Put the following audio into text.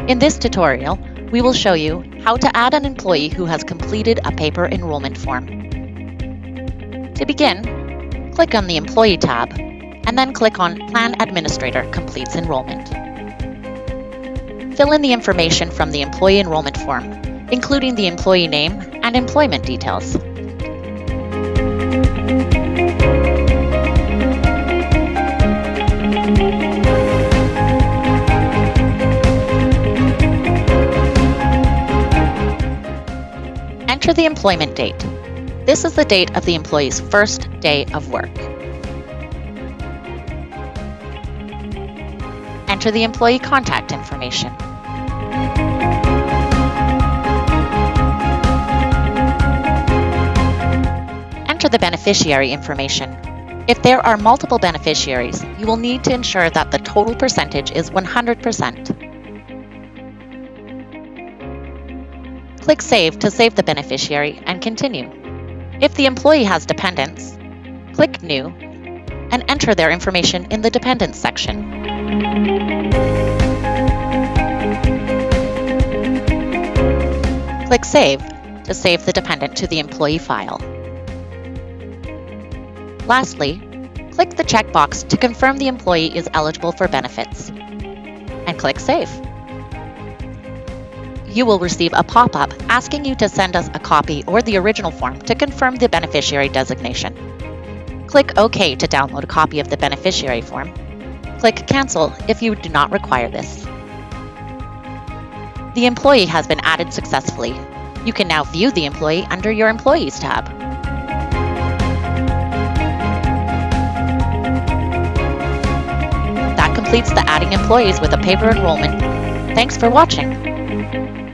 In this tutorial, we will show you how to add an employee who has completed a paper enrollment form. To begin, click on the Employee tab, and then click on Plan Administrator Completes Enrollment. Fill in the information from the employee enrollment form, including the employee name and employment details. Enter the employment date. This is the date of the employee's first day of work. Enter the employee contact information. Enter the beneficiary information. If there are multiple beneficiaries, you will need to ensure that the total percentage is 100%. Click Save to save the beneficiary and continue. If the employee has dependents, click New and enter their information in the Dependents section. Click Save to save the dependent to the employee file. Lastly, click the checkbox to confirm the employee is eligible for benefits, and click Save. You will receive a pop-up asking you to send us a copy or the original form to confirm the beneficiary designation. Click OK to download a copy of the beneficiary form. Click Cancel if you do not require this. The employee has been added successfully. You can now view the employee under your Employees tab. That completes the adding employees with a paper enrollment. Thanks for watching.